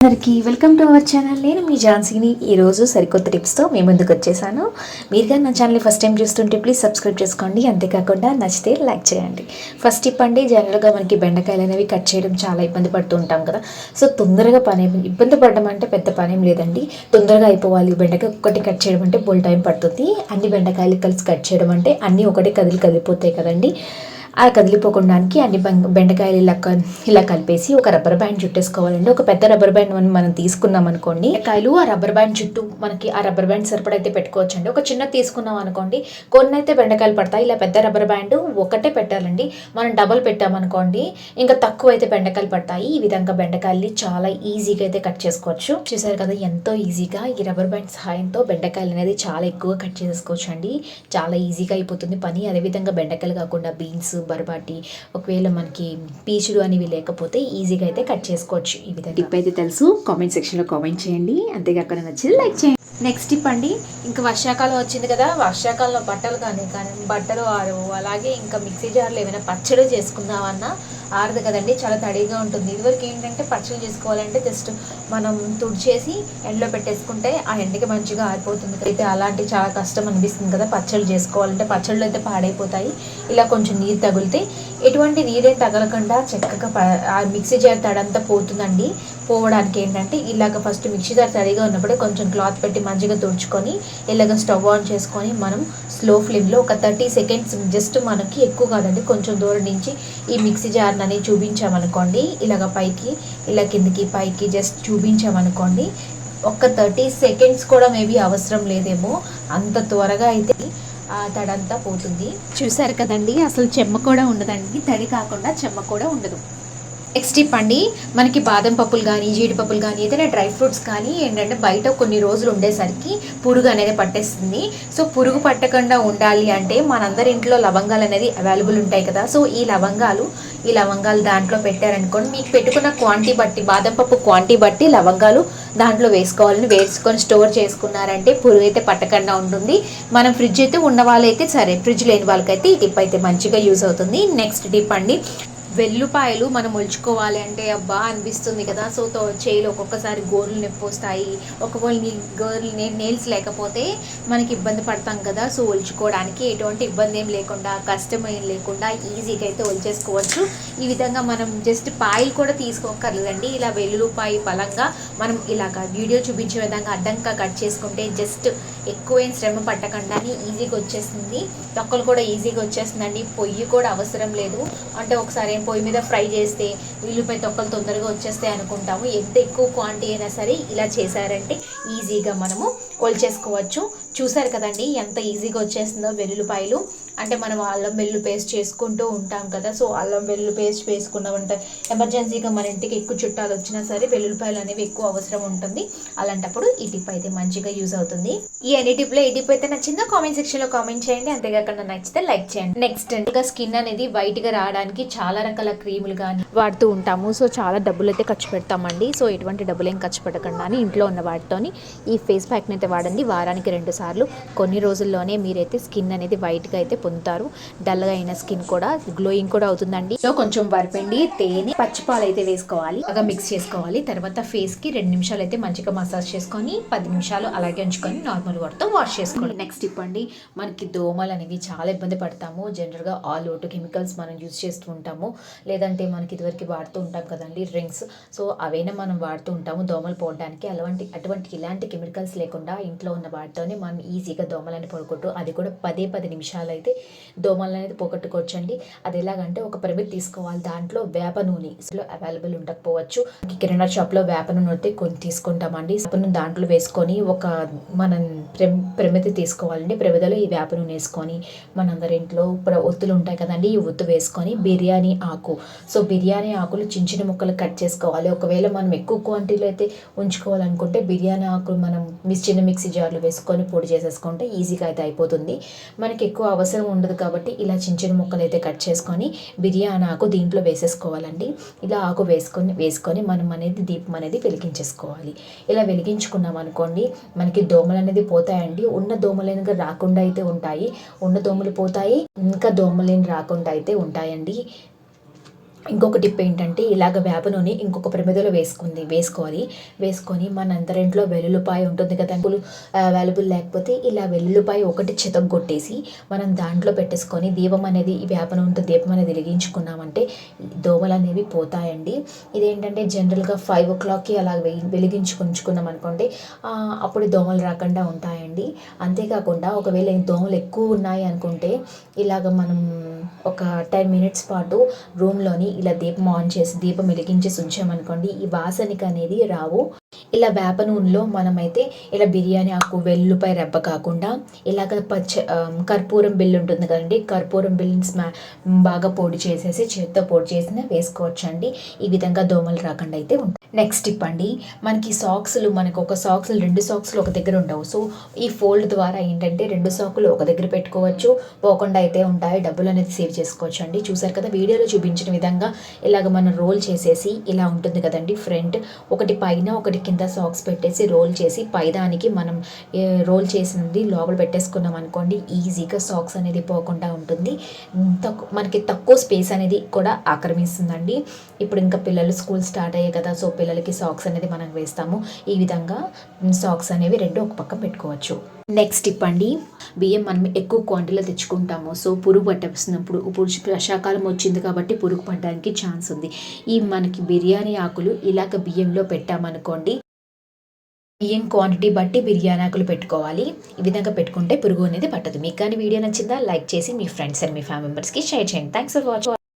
అందరికీ welcome to our channel. నేను మీ ఝాన్సీని. ఈరోజు సరికొత్త టిప్స్తో మీ ముందుకు వచ్చేసాను. మీరు కానీ నా ఛానల్ని ఫస్ట్ టైం చూస్తుంటే ప్లీజ్ సబ్స్క్రైబ్ చేసుకోండి. అంతేకాకుండా నచ్చితే లైక్ చేయండి. ఫస్ట్ టిప్ అండి, జనరల్గా మనకి బెండకాయలు అనేవి కట్ చేయడం చాలా ఇబ్బంది పడుతూ ఉంటాం కదా. సో తొందరగా ఇబ్బంది పడడం అంటే పెద్ద పని ఏం లేదండి. తొందరగా అయిపోవాలి. బెండకాయ ఒక్కటి కట్ చేయడం అంటే బోల్ టైం పడుతుంది. అన్ని బెండకాయలు కలిసి కట్ చేయడం అంటే అన్నీ ఒకటి కదిలిపోతాయి కదండి. ఆ కదిలిపోకుండానికి అన్ని బెండకాయలు ఇలా కలిపేసి ఒక రబ్బర్ బ్యాండ్ చుట్టేసుకోవాలండి. ఒక పెద్ద రబ్బర్ బ్యాండ్ మనం తీసుకున్నాం అనుకోండి, కాయలు ఆ రబ్బర్ బ్యాండ్ చుట్టూ మనకి ఆ రబ్బర్ బ్యాండ్ సరిపడైతే పెట్టుకోవచ్చు అండి. ఒక చిన్న తీసుకున్నాం అనుకోండి, కొన్ని అయితే బెండకాయలు పడతాయి. ఇలా పెద్ద రబ్బర్ బ్యాండ్ ఒకటే పెట్టాలండి. మనం డబల్ పెట్టామనుకోండి ఇంకా తక్కువ అయితే బెండకాయలు పడతాయి. ఈ విధంగా బెండకాయల్ని చాలా ఈజీగా అయితే కట్ చేసుకోవచ్చు. చూసారు కదా ఎంతో ఈజీగా ఈ రబ్బర్ బ్యాండ్ సహాయంతో బెండకాయలు అనేది చాలా ఎక్కువ కట్ చేసుకోవచ్చు అండి. చాలా ఈజీగా అయిపోతుంది పని. అదేవిధంగా బెండకాయలు కాకుండా బీన్స్, బర్బాటి, ఒకవేళ మనకి పీచులు అనేవి లేకపోతే ఈజీగా అయితే కట్ చేసుకోవచ్చు. ఈ విధంగా టిప్ అయితే తెలుసు, కామెంట్ సెక్షన్లో కామెంట్ చేయండి. అంతేకాకుండా నచ్చింది లైక్ చేయండి. నెక్స్ట్ టిప్ అండి, ఇంకా వర్షాకాలం వచ్చింది కదా. వర్షాకాలంలో బట్టలు ఆరవు. అలాగే ఇంకా మిక్సీ జార్లో ఏమైనా పచ్చడి చేసుకుందామన్నా ఆరదు కదండి, చాలా తడిగా ఉంటుంది. ఇదివరకు ఏంటంటే పచ్చడి చేసుకోవాలంటే జస్ట్ మనం తుడిచేసి ఎండలో పెట్టేసుకుంటే ఆ ఎండకి మంచిగా ఆరిపోతుంది. అయితే అలాంటి చాలా కష్టం అనిపిస్తుంది కదా పచ్చళ్ళు చేసుకోవాలంటే. పచ్చళ్ళు అయితే పాడైపోతాయి. ఇలా కొంచెం నీరు తగిలితే ఎటువంటి నీరే తగలకుండా చక్కగా ఆ మిక్సీ జార్ తడంతా పోతుందండి. పోవడానికి ఏంటంటే ఇలాగ ఫస్ట్ మిక్సీ జార్ తడిగా ఉన్నప్పుడే కొంచెం క్లాత్ పెట్టి మంచిగా తుడుచుకొని ఇలాగ స్టవ్ ఆన్ చేసుకొని మనం స్లో ఫ్లేమ్లో ఒక 30 సెకండ్స్, జస్ట్ మనకి ఎక్కువ కాదండి, కొంచెం దూరం నుంచి ఈ మిక్సీ జార్ అని చూపించామనుకోండి, ఇలాగ పైకి ఇలా కిందికి పైకి జస్ట్ చూపించామనుకోండి, ఒక 30 సెకండ్స్ కూడా మేబీ అవసరం లేదేమో, అంత త్వరగా అయితే ఆ తడంతా పోతుంది. చూసారు కదండి, అసలు చెమ్మ కూడా ఉండదండి. తడి కాకుండా చెమ్మ కూడా ఉండదు. నెక్స్ట్ టిప్ అండి, మనకి బాదం పప్పులు కానీ జీడిపప్పులు కానీ ఏదైనా డ్రై ఫ్రూట్స్ కానీ ఏంటంటే బయట కొన్ని రోజులు ఉండేసరికి పురుగు అనేది పట్టేస్తుంది. సో పురుగు పట్టకుండా ఉండాలి అంటే మనందరి ఇంట్లో లవంగాలు అనేది అవైలబుల్ ఉంటాయి కదా. సో ఈ లవంగాలు దాంట్లో పెట్టారనుకోండి, మీకు పెట్టుకున్న క్వాంటిటీ బట్టి, బాదం పప్పు క్వాంటిటీ బట్టి లవంగాలు దాంట్లో వేసుకొని స్టోర్ చేసుకున్నారంటే పురుగు అయితే పట్టకుండా ఉంటుంది. మనం ఫ్రిడ్జ్ అయితే ఉన్న వాళ్ళైతే సరే, ఫ్రిడ్జ్ లేని వాళ్ళకైతే ఈ టిప్ అయితే మంచిగా యూజ్ అవుతుంది. నెక్స్ట్ టిప్ అండి, వెల్లుపాయలు మనం ఒలుచుకోవాలి అంటే అబ్బా అనిపిస్తుంది కదా. సో చేయిలో ఒక్కొక్కసారి గోర్లు నొప్పి వస్తాయి. ఒకవేళ నెయిల్స్ లేకపోతే మనకి ఇబ్బంది పడతాం కదా. సో ఒలుచుకోవడానికి ఎటువంటి ఇబ్బంది ఏం లేకుండా, కష్టం ఏం లేకుండా ఈజీగా అయితే ఒలిచేసుకోవచ్చు. ఈ విధంగా మనం జస్ట్ పాయలు కూడా తీసుకోకర్లేదండి. ఇలా వెల్లుల్లిపాయ బలంగా మనం ఇలాగ వీడియో చూపించే విధంగా అడ్డంగా కట్ చేసుకుంటే జస్ట్ ఎక్కువేం శ్రమ పట్టకుండానే ఈజీగా వచ్చేస్తుంది. తొక్కలు కూడా ఈజీగా వచ్చేస్తుందండి. పొయ్యి కూడా అవసరం లేదు. అంటే ఒకసారి పొయ్యి మీద ఫ్రై చేస్తే ఉల్లిపాయ తొక్కలు తొందరగా వచ్చేస్తాయి అనుకుంటాము. ఎంత ఎక్కువ క్వాంటిటీ అయినా సరే ఇలా చేశారంటే ఈజీగా మనము ఒలిచేసుకోవచ్చు. చూసారు కదండి ఎంత ఈజీగా వచ్చేస్తుందో వెల్లుల్లిపాయలు. అంటే మనం అల్లం వెల్లుల్లి పేస్ట్ చేసుకుంటూ ఉంటాం కదా. సో అల్లం వెల్లుల్లి పేస్ట్ వేసుకున్నామంటే ఎమర్జెన్సీగా మన ఇంటికి ఎక్కువ చుట్టాలు వచ్చినా సరే వెల్లుల్లిపాయలు అనేవి ఎక్కువ అవసరం ఉంటుంది. అలాంటప్పుడు ఈ టిప్ అయితే మంచిగా యూజ్ అవుతుంది. ఈ టిప్ అయితే నచ్చిందో కామెంట్ సెక్షన్లో కామెంట్ చేయండి. అంతేకాకుండా నచ్చితే లైక్ చేయండి. నెక్స్ట్ ఇంకా స్కిన్ అనేది వైట్గా రావడానికి చాలా రకాల క్రీములు కానీ వాడుతూ ఉంటాము. సో చాలా డబ్బులు అయితే ఖర్చు పెడతామండి. సో ఎటువంటి డబ్బులు ఏం ఖర్చు పెట్టకుండా ఇంట్లో ఉన్న వాటితోని ఈ ఫేస్ ప్యాక్ని అయితే వాడండి. వారానికి 2 సార్లు. కొన్ని రోజుల్లోనే మీరైతే స్కిన్ అనేది వైట్గా అయితే పొందుతారు. డల్గా అయిన స్కిన్ కూడా గ్లోయింగ్ కూడా అవుతుందండి. సో కొంచెం వరిపిండి, తేనె, పచ్చిపాలు అయితే వేసుకోవాలి. బాగా మిక్స్ చేసుకోవాలి. తర్వాత ఫేస్కి 2 నిమిషాలు అయితే మంచిగా మసాజ్ చేసుకొని 10 నిమిషాలు అలాగే ఉంచుకొని నార్మల్ వాటర్తో వాష్ చేసుకోవాలి. నెక్స్ట్ టిప్ అండి, మనకి దోమలు అనేవి చాలా ఇబ్బంది పడతాము. జనరల్గా ఆల్ అవుట్ కెమికల్స్ మనం యూజ్ చేస్తూ ఉంటాము. లేదంటే మనకి ఇదివరకు వాడుతూ ఉంటాం కదండి రింగ్స్. సో అవైనా మనం వాడుతూ ఉంటాము దోమలు పోవడానికి. ఇలాంటి కెమికల్స్ లేకుండా ఇంట్లో ఉన్న వాటితోనే మనం ఈజీగా దోమలని పోగొట్టు, అది కూడా 10 నిమిషాలు అయితే దోమలు అనేది పోగొట్టుకోవచ్చండి. అది ఎలాగంటే ఒక ప్రమిద తీసుకోవాలి. దాంట్లో వేప నూనె అవైలబుల్ ఉండకపోవచ్చు. కిరాణా షాప్లో వేప నూనె అయితే కొన్ని తీసుకుంటామండి. వేప నూనె దాంట్లో వేసుకొని మనం ప్రమిద తీసుకోవాలండి. ప్రమిదలో ఈ వేప నూనె వేసుకొని మనందరి ఇంట్లో ఒత్తులు ఉంటాయి కదండి, ఈ ఒత్తు వేసుకొని బిర్యానీ ఆకు, సో బిర్యానీ ఆకులు చిన్న ముక్కలు కట్ చేసుకోవాలి. ఒకవేళ మనం ఎక్కువ క్వాంటిటీలో అయితే ఉంచుకోవాలనుకుంటే బిర్యానీ ఆకులు మనం చిన్న మిక్సీ జార్లో వేసుకొని పొడి చేసేసుకుంటే ఈజీగా అయితే అయిపోతుంది. మనకి ఎక్కువ అవసరం ఉండదు కాబట్టి ఇలా చిన్న ముక్కలు అయితే కట్ చేసుకొని బిర్యానీ ఆకు దీంట్లో వేసేసుకోవాలండి. ఇలా ఆకు వేసుకొని మనం అనేది దీపం అనేది వెలిగించేసుకోవాలి. ఇలా వెలిగించుకున్నాం అనుకోండి మనకి దోమలు అనేది పోతాయండి. ఉన్న దోమలు రాకుండా అయితే ఉంటాయి. ఉన్న దోమలు పోతాయి, ఇంకా దోమలేని రాకుండా అయితే ఉంటాయండి. ఇంకొక టిప్ ఏంటంటే ఇలాగ వేప నూనె ఇంకొక ప్రమిదలో వేసుకొని మన అందరింట్లో వెల్లుల్లిపాయ ఉంటుంది కదా, అవైలబుల్ లేకపోతే ఇలా వెల్లుల్లిపాయ ఒకటి చితగ్గొట్టేసి మనం దాంట్లో పెట్టేసుకొని దీపం అనేది ఈ వేప నూనెతో దీపం అనేది వెలిగించుకున్నామంటే దోమలు అనేవి పోతాయండి. ఇదేంటంటే జనరల్గా 5 o'clockకి అలా వెలిగించుకుంచుకున్నాం అనుకోండి, అప్పుడు దోమలు రాకుండా ఉంటాయండి. అంతేకాకుండా ఒకవేళ దోమలు ఎక్కువ ఉన్నాయి అనుకుంటే ఇలాగ మనం ఒక 10 minutes పాటు రూమ్లోని ఇలా దీపం ఆన్ చేసి దీపం వెలిగించేసి ఉంచామనుకోండి, ఈ వాసనకి అనేది రావు. ఇలా వేప నూనెలో మనమైతే ఇలా బిర్యానీ ఆకు వెల్లుల్లిపాయ రెబ్బ కాకుండా ఇలాగ కర్పూరం బిల్లు ఉంటుంది కదండి, కర్పూరం బిల్లుని బాగా పొడి చేసేసి చేత్తో పొడి చేసిన వేసుకోవచ్చు అండి. ఈ విధంగా దోమలు రాకుండా అయితే ఉంటాయి. నెక్స్ట్ టిప్ అండి, మనకి ఒక సాక్స్లు 2 సాక్స్లు ఒక దగ్గర ఉండవు. సో ఈ ఫోల్డ్ ద్వారా ఏంటంటే 2 సాకులు ఒక దగ్గర పెట్టుకోవచ్చు, పోకుండా అయితే ఉంటాయి, డబ్బులు అనేది సేవ్ చేసుకోవచ్చు అండి. చూసారు కదా వీడియోలో చూపించిన విధంగా ఇలాగ మనం రోల్ చేసేసి ఇలా ఉంటుంది కదండి ఫ్రంట్, ఒకటి పైన ఒకటి కింద సాక్స్ పెట్టేసి రోల్ చేసి పైదానికి మనం రోల్ చేసినది లోపల పెట్టేసుకున్నాం అనుకోండి, ఈజీగా సాక్స్ అనేది పోకుండా ఉంటుంది. మనకి తక్కువ స్పేస్ అనేది కూడా ఆక్రమిస్తుందండి. ఇప్పుడు ఇంకా పిల్లలు స్కూల్ స్టార్ట్ అయ్యాయి కదా, సో పిల్లలకి సాక్స్ అనేది మనం వేస్తాము. ఈ విధంగా సాక్స్ అనేవి 2 ఒక పక్క పెట్టుకోవచ్చు. నెక్స్ట్ టిప్ అండి, బియ్యం మనం ఎక్కువ క్వాంటిటీలో తెచ్చుకుంటాము. సో పురుగు పట్టేస్తున్నప్పుడు ఇప్పుడు వర్షాకాలం వచ్చింది కాబట్టి పురుగు పట్టడానికి ఛాన్స్ ఉంది. ఈ మనకి బిర్యానీ ఆకులు ఇలాగ బియ్యంలో పెట్టామనుకోండి, బియ్యం క్వాంటిటీ బట్టి బిర్యానీ ఆకులు పెట్టుకోవాలి. ఈ విధంగా పెట్టుకుంటే పురుగు అనేది పట్టదు. మీకు కానీ వీడియో నచ్చిందా లైక్ చేసి మీ ఫ్రెండ్స్ అండ్ మీ ఫ్యామిలీ మెంబర్స్కి షేర్ చేయండి. Thanks for watching.